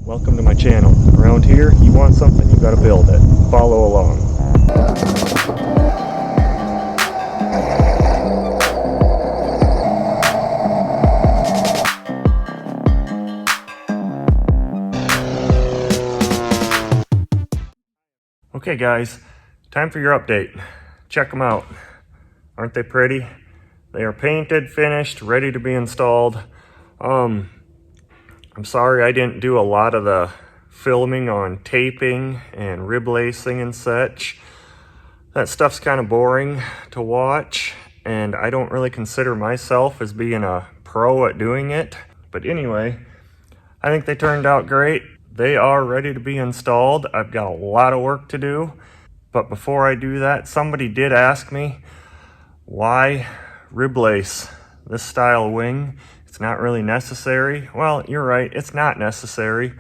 Welcome to my channel. Around here, you want something, you gotta build it. Follow along. Okay guys, time for your update. Check them out. Aren't they pretty? They are painted, finished, ready to be installed. I'm sorry I didn't do a lot of the filming on taping and rib lacing and such. That stuff's kind of boring to watch, and I don't really consider myself as being a pro at doing it. But anyway, I think they turned out great. They are ready to be installed. I've got a lot of work to do. But before I do that, somebody did ask me, why rib lace this style wing? It's not really necessary. Well, you're right, it's not necessary,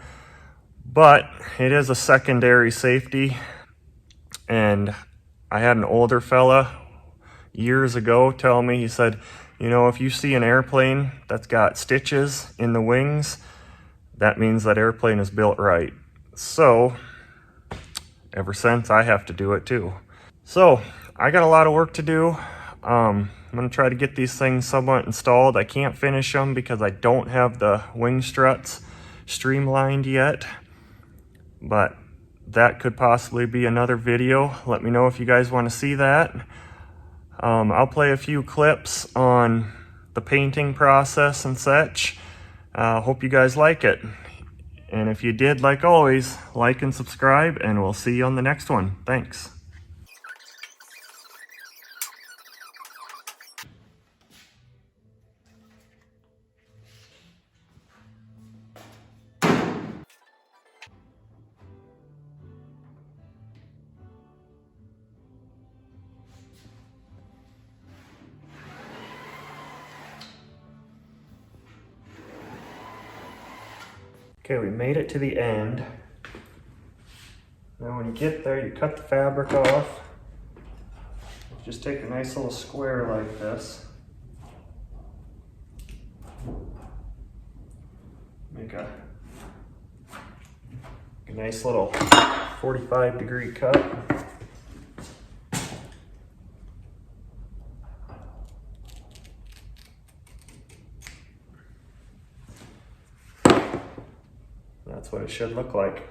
but it is a secondary safety. And I had an older fella years ago tell me, he said, you know, if you see an airplane that's got stitches in the wings, that means that airplane is built right. So ever since, I have to do it too. So I got a lot of work to do. I'm gonna try to get these things somewhat installed. I can't finish them because I don't have the wing struts streamlined yet, but that could possibly be another video. Let me know if you guys want to see that. I'll play a few clips on the painting process and such. Hope you guys like it. And if you did, like always, like and subscribe, and we'll see you on the next one. Thanks. Okay, we made it to the end. Now when you get there, you cut the fabric off. Just take a nice little square like this. Make a nice little 45-degree cut. That's what it should look like.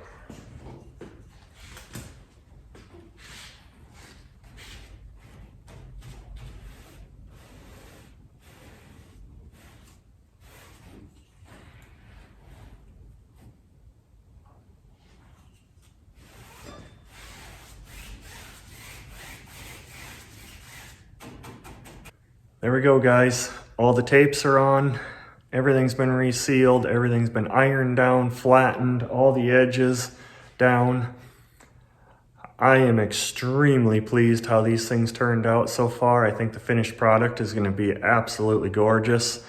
There we go, guys. All the tapes are on. Everything's been resealed, everything's been ironed down, flattened, all the edges down. I am extremely pleased how these things turned out so far. I think the finished product is gonna be absolutely gorgeous.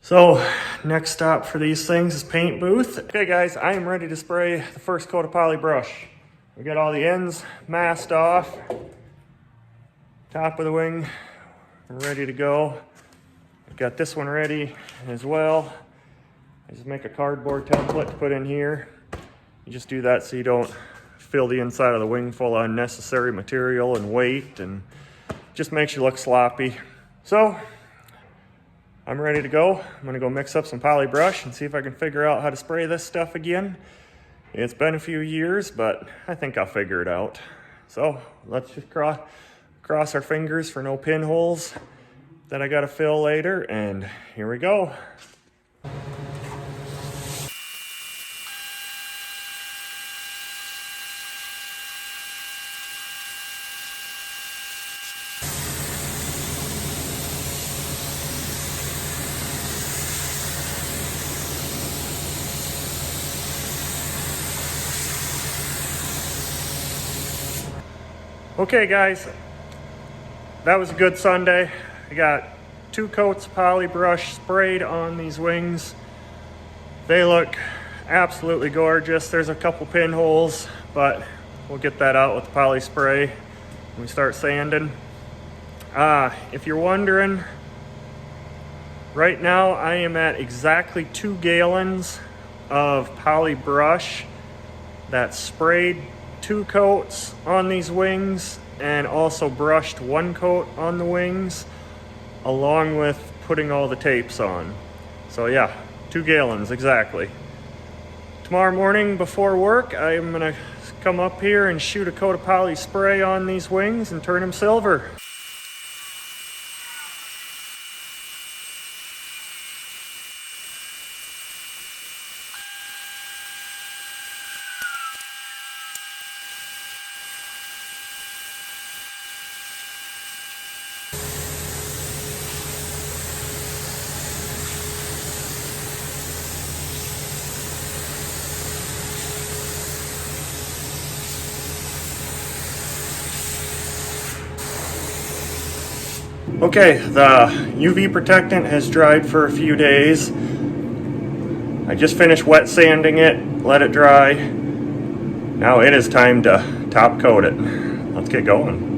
So, next stop for these things is paint booth. Okay guys, I am ready to spray the first coat of poly brush. We got all the ends masked off. Top of the wing, ready to go. Got this one ready as well. I just make a cardboard template to put in here. You just do that so you don't fill the inside of the wing full of unnecessary material and weight, and just makes you look sloppy. So I'm ready to go. I'm gonna go mix up some poly brush and see if I can figure out how to spray this stuff again. It's been a few years, but I think I'll figure it out. So let's just cross our fingers for no pinholes that I gotta fill later, and here we go. Okay guys, that was a good Sunday. I got 2 coats of poly brush sprayed on these wings. They look absolutely gorgeous. There's a couple pinholes, but we'll get that out with the poly spray when we start sanding. If you're wondering, right now I am at exactly 2 gallons of poly brush that sprayed 2 coats on these wings and also brushed 1 coat on the wings, along with putting all the tapes on. So yeah, 2 gallons exactly. Tomorrow morning before work, I'm gonna come up here and shoot a coat of poly spray on these wings and turn them silver. Okay, the UV protectant has dried for a few days. I just finished wet sanding it, let it dry. Now it is time to top coat it. Let's get going.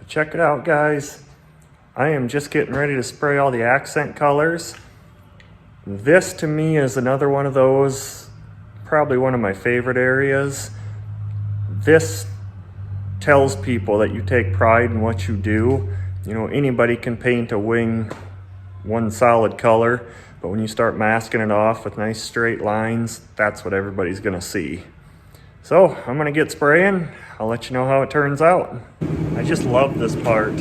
Check it out, guys. I am just getting ready to spray all the accent colors. This to me is another one of those, probably one of my favorite areas. This tells people that you take pride in what you do. You know, anybody can paint a wing one solid color, but when you start masking it off with nice straight lines, that's what everybody's gonna see. So I'm gonna get spraying. I'll let you know how it turns out. I just love this part.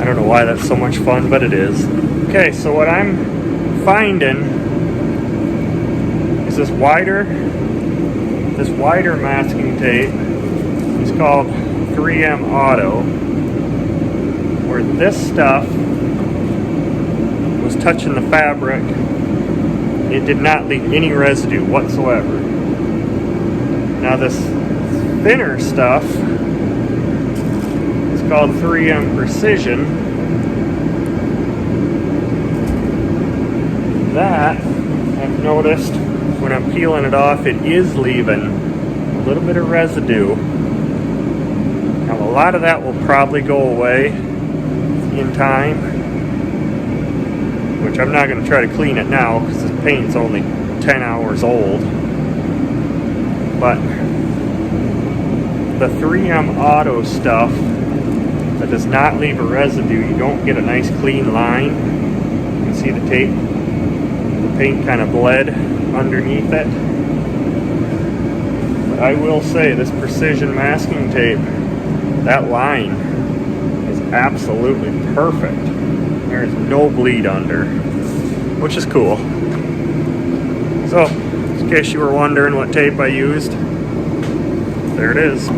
I don't know why that's so much fun, but it is. Okay, so what I'm finding is this wider masking tape. It's called 3M Auto, where this stuff was touching the fabric. It did not leave any residue whatsoever. Now this thinner stuff, it's called 3M Precision. That, I've noticed when I'm peeling it off, it is leaving a little bit of residue. Now a lot of that will probably go away in time, which I'm not going to try to clean it now because this paint's only 10 hours old. But the 3M Auto stuff that does not leave a residue, you don't get a nice clean line. You can see the tape, the paint kind of bled underneath it. But I will say this precision masking tape, that line is absolutely perfect. There's no bleed under, which is cool. So, in case you were wondering what tape I used, there it is.